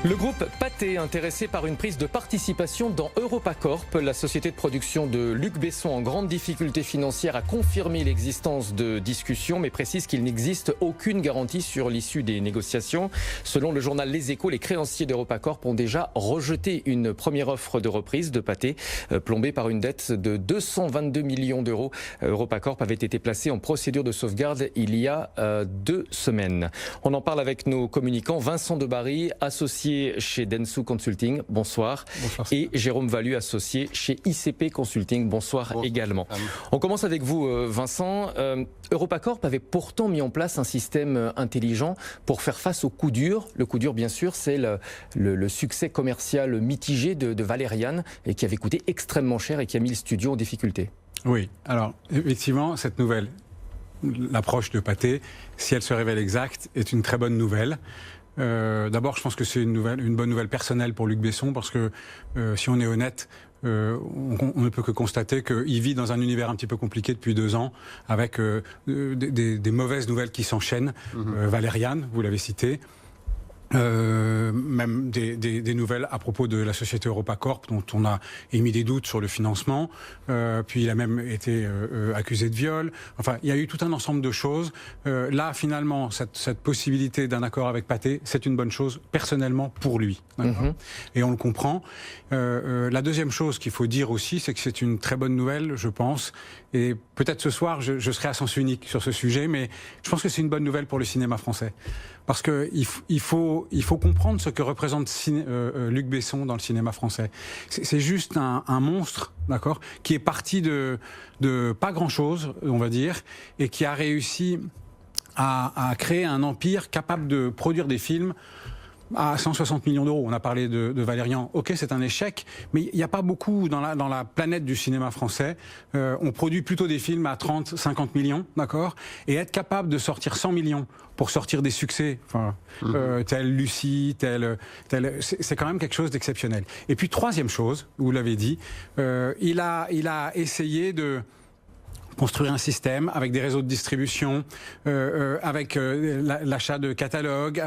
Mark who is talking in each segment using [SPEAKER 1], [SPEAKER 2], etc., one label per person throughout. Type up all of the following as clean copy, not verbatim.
[SPEAKER 1] Le groupe Pathé, intéressé par une prise de participation dans EuropaCorp, la société de production de Luc Besson en grande difficulté financière, a confirmé l'existence de discussions, mais précise qu'il n'existe aucune garantie sur l'issue des négociations. Selon le journal Les Échos, les créanciers d'EuropaCorp ont déjà rejeté une première offre de reprise de Pathé, plombée par une dette de 222 millions d'euros. EuropaCorp avait été placé en procédure de sauvegarde il y a 2 semaines. On en parle avec nos communicants. Vincent Debarry, associé chez Dentsu Consulting, bonsoir. Bonsoir. Et Jérôme Valu, associé chez ICP Consulting, bonsoir également. On commence avec vous, Vincent. EuropaCorp avait pourtant mis en place un système intelligent pour faire face au coup dur. Le coup dur, bien sûr, c'est le succès commercial mitigé de Valérian, et qui avait coûté extrêmement cher et qui a mis le studio en difficulté.
[SPEAKER 2] Oui, alors effectivement, cette nouvelle, l'approche de Pathé, si elle se révèle exacte, est une très bonne nouvelle. D'abord, je pense que c'est une bonne nouvelle personnelle pour Luc Besson, parce que si on est honnête, on ne peut que constater qu'il vit dans un univers un petit peu compliqué depuis 2 ans, avec des mauvaises nouvelles qui s'enchaînent. Valérian, vous l'avez cité. Même des nouvelles à propos de la société EuropaCorp, dont on a émis des doutes sur le financement. Puis il a même été accusé de viol. Enfin, il y a eu tout un ensemble de choses. Là, finalement, cette possibilité d'un accord avec Pathé, c'est une bonne chose personnellement pour lui. Et on le comprend. La deuxième chose qu'il faut dire aussi, c'est que c'est une très bonne nouvelle, je pense. Et peut-être ce soir, je serai à sens unique sur ce sujet, mais je pense que c'est une bonne nouvelle pour le cinéma français. Parce qu'il faut comprendre ce que représente Luc Besson dans le cinéma français. C'est juste un monstre, d'accord, qui est parti de pas grand-chose, on va dire, et qui a réussi à créer un empire capable de produire des films à 160 millions d'euros. On a parlé de Valérian. Ok, c'est un échec, mais il n'y a pas beaucoup dans la planète du cinéma français. On produit plutôt des films à 30, 50 millions, d'accord ? Et être capable de sortir 100 millions pour sortir des succès, tel Lucie, c'est quand même quelque chose d'exceptionnel. Et puis, troisième chose, vous l'avez dit, il a essayé de construire un système avec des réseaux de distribution, avec l'achat de catalogues,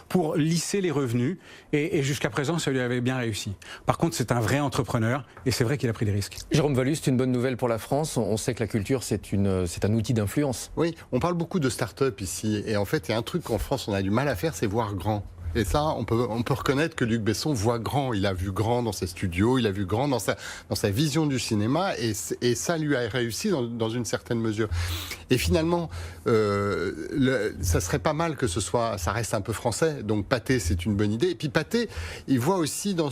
[SPEAKER 2] pour lisser les revenus. Et jusqu'à présent, ça lui avait bien réussi. Par contre, c'est un vrai entrepreneur et c'est vrai qu'il a pris des risques.
[SPEAKER 1] Jérôme Valu, c'est une bonne nouvelle pour la France. On sait que la culture, c'est un outil d'influence.
[SPEAKER 3] Oui, on parle beaucoup de start-up ici. Et en fait, il y a un truc qu'en France, on a du mal à faire, c'est voir grand. Et ça, on peut reconnaître que Luc Besson voit grand. Il a vu grand dans ses studios, il a vu grand dans sa vision du cinéma, et ça lui a réussi dans une certaine mesure. Et finalement, ça serait pas mal que ça reste un peu français. Donc Pathé, c'est une bonne idée. Et puis Pathé, il voit aussi dans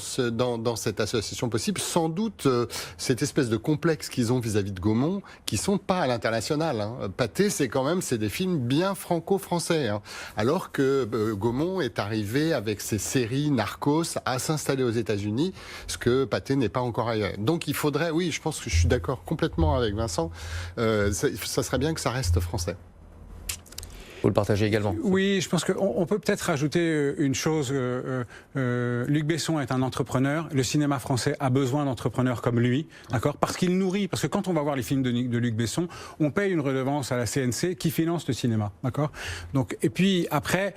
[SPEAKER 3] cette association possible, sans doute, cette espèce de complexe qu'ils ont vis-à-vis de Gaumont, qui sont pas à l'international. Pathé, c'est des films bien franco-français. Alors que Gaumont est arrivé avec ses séries Narcos à s'installer aux États-Unis, ce que Pathé n'est pas encore ailleurs. Donc il faudrait, oui, je pense que je suis d'accord complètement avec Vincent, ça serait bien que ça reste français.
[SPEAKER 1] Vous le partagez également?
[SPEAKER 2] Oui, je pense qu'on peut peut-être rajouter une chose. Luc Besson est un entrepreneur. Le cinéma français a besoin d'entrepreneurs comme lui, d'accord ? Parce qu'il nourrit. Parce que quand on va voir les films de Luc Besson, on paye une redevance à la CNC qui finance le cinéma, d'accord ? Donc, et puis après,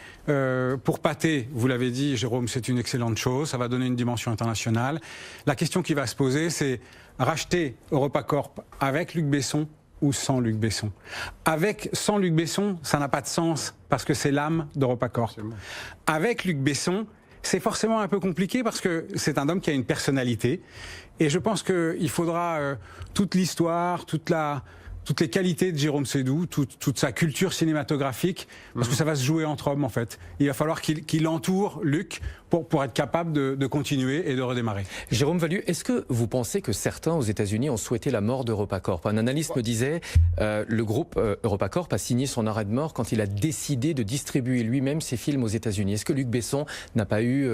[SPEAKER 2] pour Pathé, vous l'avez dit, Jérôme, c'est une excellente chose. Ça va donner une dimension internationale. La question qui va se poser, c'est racheter EuropaCorp avec Luc Besson ou sans Luc Besson. Sans Luc Besson, ça n'a pas de sens, parce que c'est l'âme d'EuropaCorp. Avec Luc Besson, c'est forcément un peu compliqué, parce que c'est un homme qui a une personnalité, et je pense qu'il faudra toute l'histoire, toutes les qualités de Jérôme Seydoux, toute sa culture cinématographique, parce que ça va se jouer entre hommes, en fait. Il va falloir qu'il entoure Luc pour être capable de continuer et de redémarrer.
[SPEAKER 1] Jérôme Valu, est-ce que vous pensez que certains aux États-Unis ont souhaité la mort d'EuropaCorp? Un analyste me disait, le groupe EuropaCorp a signé son arrêt de mort quand il a décidé de distribuer lui-même ses films aux États-Unis. Est-ce que Luc Besson n'a pas eu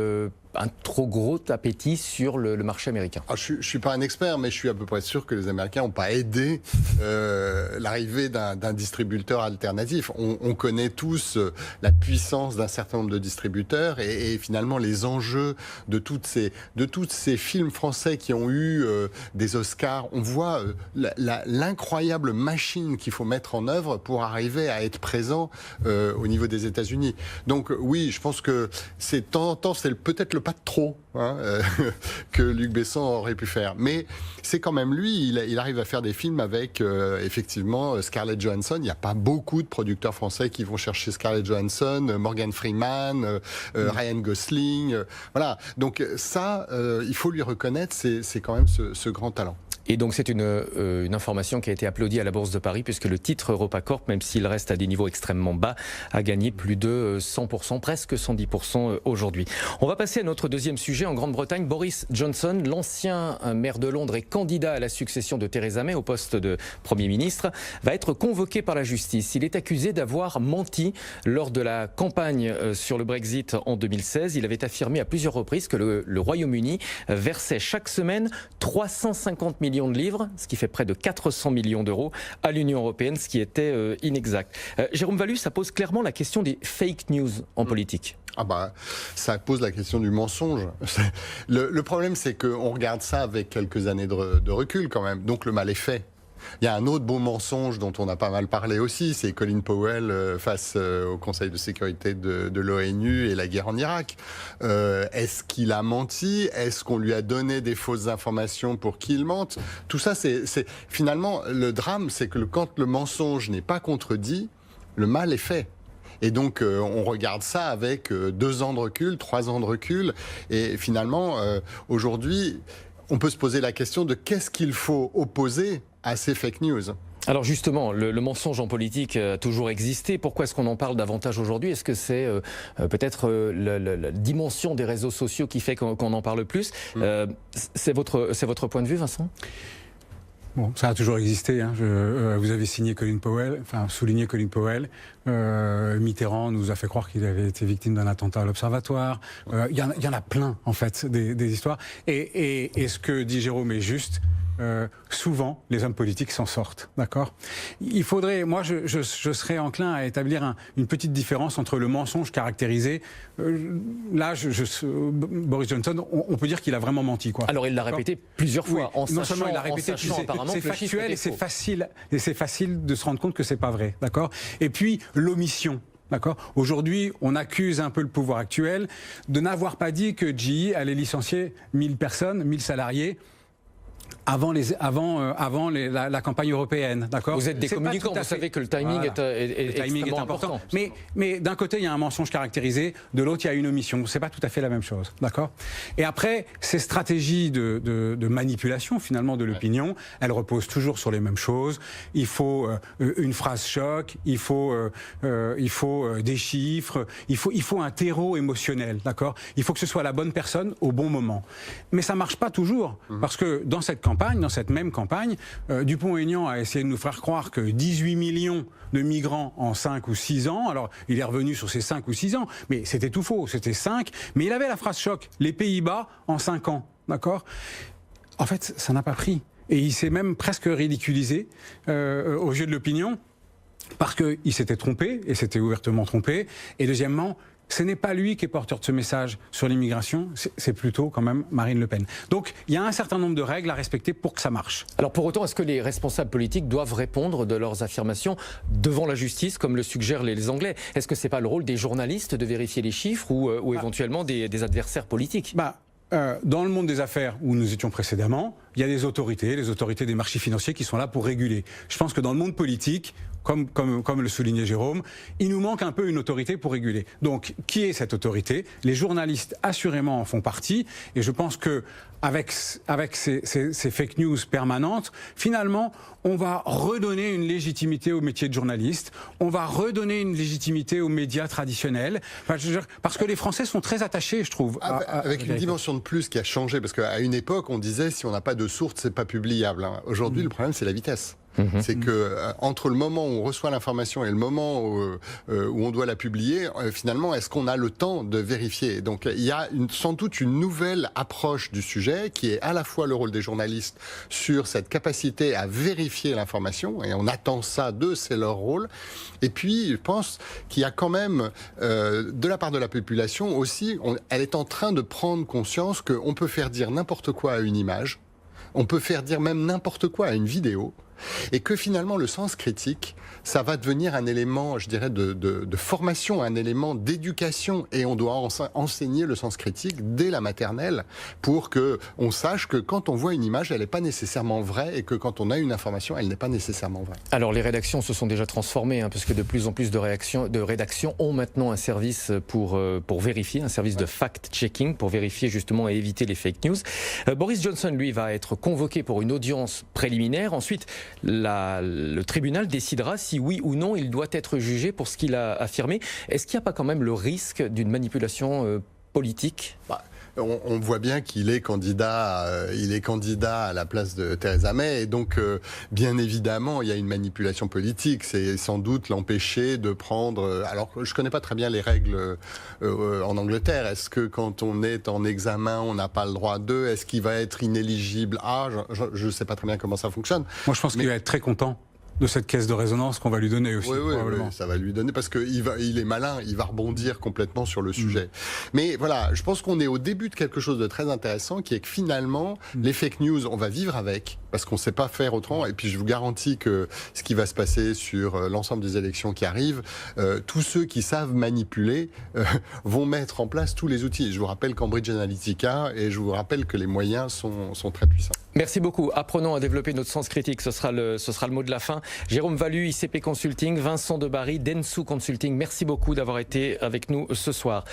[SPEAKER 1] un trop gros appétit sur le marché américain?
[SPEAKER 3] Je ne suis pas un expert, mais je suis à peu près sûr que les Américains n'ont pas aidé l'arrivée d'un distributeur alternatif. On connaît tous la puissance d'un certain nombre de distributeurs et finalement les enjeux de tous ces films français qui ont eu des Oscars. On voit l'incroyable machine qu'il faut mettre en œuvre pour arriver à être présent au niveau des États-Unis. Donc oui, je pense que c'est de temps en temps, c'est peut-être le pas de trop que Luc Besson aurait pu faire. Mais c'est quand même lui, il arrive à faire des films avec effectivement Scarlett Johansson. Il n'y a pas beaucoup de producteurs français qui vont chercher Scarlett Johansson, Morgan Freeman, Ryan Gosling. Voilà. Donc ça, il faut lui reconnaître, c'est quand même ce grand talent.
[SPEAKER 1] Et donc c'est une information qui a été applaudie à la Bourse de Paris, puisque le titre EuropaCorp, même s'il reste à des niveaux extrêmement bas, a gagné plus de 100%, presque 110% aujourd'hui. On va passer à notre deuxième sujet. En Grande-Bretagne, Boris Johnson, l'ancien maire de Londres et candidat à la succession de Theresa May au poste de Premier ministre, va être convoqué par la justice. Il est accusé d'avoir menti lors de la campagne sur le Brexit en 2016. Il avait affirmé à plusieurs reprises que le Royaume-Uni versait chaque semaine 350 millions de livres, ce qui fait près de 400 millions d'euros à l'Union européenne, ce qui était inexact. Jérôme Vallu, ça pose clairement la question des fake news en politique.
[SPEAKER 3] Ça pose la question du mensonge. Le problème, c'est qu'on regarde ça avec quelques années de recul quand même. Donc le mal est fait. Il y a un autre beau mensonge dont on a pas mal parlé aussi, c'est Colin Powell face au Conseil de sécurité de l'ONU et la guerre en Irak. Est-ce qu'il a menti? Est-ce qu'on lui a donné des fausses informations pour qu'il mente? Tout ça, c'est finalement le drame, c'est que quand le mensonge n'est pas contredit, le mal est fait. Et donc, on regarde ça avec 2 ans de recul, 3 ans de recul. Et finalement, aujourd'hui, on peut se poser la question de qu'est-ce qu'il faut opposer à ces fake news.
[SPEAKER 1] Alors justement, le mensonge en politique a toujours existé. Pourquoi est-ce qu'on en parle davantage aujourd'hui? Est-ce que c'est peut-être la dimension des réseaux sociaux qui fait qu'on en parle plus? C'est votre point de vue, Vincent?
[SPEAKER 2] Bon, ça a toujours existé. Vous avez signé Colin Powell, souligné Colin Powell. Mitterrand nous a fait croire qu'il avait été victime d'un attentat à l'Observatoire. Il y en a plein, en fait, des histoires. Et ce que dit Jérôme est juste. Souvent, les hommes politiques s'en sortent, d'accord? Il faudrait, moi, je serais enclin à établir une petite différence entre le mensonge caractérisé. Boris Johnson, on peut dire qu'il a vraiment menti, quoi.
[SPEAKER 1] Alors, il l'a répété plusieurs fois,
[SPEAKER 2] oui, non seulement il l'a répété, c'est factuel et c'est facile de se rendre compte que c'est pas vrai, d'accord? Et puis l'omission. D'accord. Aujourd'hui, on accuse un peu le pouvoir actuel de n'avoir pas dit que GE allait licencier 1000 personnes, 1000 salariés. Avant la campagne européenne, d'accord?
[SPEAKER 1] Vous êtes des communicants, vous savez que le timing est extrêmement important.
[SPEAKER 2] Mais d'un côté, il y a un mensonge caractérisé, de l'autre, il y a une omission. C'est pas tout à fait la même chose, d'accord? Et après, ces stratégies de manipulation, finalement, de l'opinion, elles reposent toujours sur les mêmes choses. Il faut une phrase choc, il faut des chiffres, il faut un terreau émotionnel, d'accord? Il faut que ce soit la bonne personne au bon moment. Mais ça marche pas toujours, parce que dans cette même campagne, Dupont-Aignan a essayé de nous faire croire que 18 millions de migrants en 5 ou 6 ans, alors il est revenu sur ces 5 ou 6 ans, mais c'était tout faux, c'était 5, mais il avait la phrase choc, les Pays-Bas en 5 ans, d'accord? En fait, ça n'a pas pris. Et il s'est même presque ridiculisé aux yeux de l'opinion, parce qu'il s'était trompé, et s'était ouvertement trompé, et deuxièmement, ce n'est pas lui qui est porteur de ce message sur l'immigration, c'est plutôt quand même Marine Le Pen. Donc il y a un certain nombre de règles à respecter pour que ça marche.
[SPEAKER 1] Alors pour autant, est-ce que les responsables politiques doivent répondre de leurs affirmations devant la justice, comme le suggèrent les Anglais? Est-ce que ce n'est pas le rôle des journalistes de vérifier les chiffres ou éventuellement des adversaires politiques?
[SPEAKER 2] Dans le monde des affaires où nous étions précédemment, il y a des autorités, les autorités des marchés financiers qui sont là pour réguler. Je pense que dans le monde politique, comme le soulignait Jérôme, il nous manque un peu une autorité pour réguler. Donc, qui est cette autorité? Les journalistes, assurément, en font partie. Et je pense que avec ces fake news permanentes, finalement, on va redonner une légitimité au métier de journaliste. On va redonner une légitimité aux médias traditionnels. Parce que les Français sont très attachés, je trouve.
[SPEAKER 3] Avec une dimension de plus qui a changé. Parce qu'à une époque, on disait si on n'a pas de source, c'est pas publiable. Aujourd'hui, le problème, c'est la vitesse. C'est que entre le moment où on reçoit l'information et le moment où on doit la publier, finalement, est-ce qu'on a le temps de vérifier? Donc il y a sans doute une nouvelle approche du sujet qui est à la fois le rôle des journalistes sur cette capacité à vérifier l'information, et on attend ça d'eux, c'est leur rôle. Et puis je pense qu'il y a quand même de la part de la population aussi, elle est en train de prendre conscience qu'on peut faire dire n'importe quoi à une image, on peut faire dire même n'importe quoi à une vidéo, et que finalement le sens critique, ça va devenir un élément, je dirais, de formation, un élément d'éducation, et on doit enseigner le sens critique dès la maternelle pour que on sache que quand on voit une image, elle n'est pas nécessairement vraie, et que quand on a une information, elle n'est pas nécessairement vraie.
[SPEAKER 1] Alors les rédactions se sont déjà transformées, puisque de plus en plus de rédactions ont maintenant un service pour vérifier, un service de fact-checking, pour vérifier justement et éviter les fake news. Boris Johnson, lui, va être convoqué pour une audience préliminaire. Ensuite, le tribunal décidera si oui ou non il doit être jugé pour ce qu'il a affirmé. Est-ce qu'il n'y a pas quand même le risque d'une manipulation politique ?
[SPEAKER 3] On voit bien qu'il est candidat à la place de Theresa May, et donc bien évidemment il y a une manipulation politique. C'est sans doute l'empêcher de prendre. Alors je connais pas très bien les règles en Angleterre. Est-ce que quand on est en examen, on n'a pas le droit d'eux? Est-ce qu'il va être inéligible? Je sais pas très bien comment ça fonctionne.
[SPEAKER 2] Moi je pense qu'il va être très content de cette caisse de résonance qu'on va lui donner aussi.
[SPEAKER 3] Oui, ça va lui donner, parce qu'il est malin, il va rebondir complètement sur le sujet. Mais voilà, je pense qu'on est au début de quelque chose de très intéressant, qui est que finalement, les fake news, on va vivre avec, parce qu'on ne sait pas faire autrement. Et puis je vous garantis que ce qui va se passer sur l'ensemble des élections qui arrivent, tous ceux qui savent manipuler vont mettre en place tous les outils. Je vous rappelle Cambridge Analytica, et je vous rappelle que les moyens sont très puissants.
[SPEAKER 1] Merci beaucoup. Apprenons à développer notre sens critique. Ce sera le mot de la fin. Jérôme Valu, ICP Consulting, Vincent Debarry, Dentsu Consulting. Merci beaucoup d'avoir été avec nous ce soir.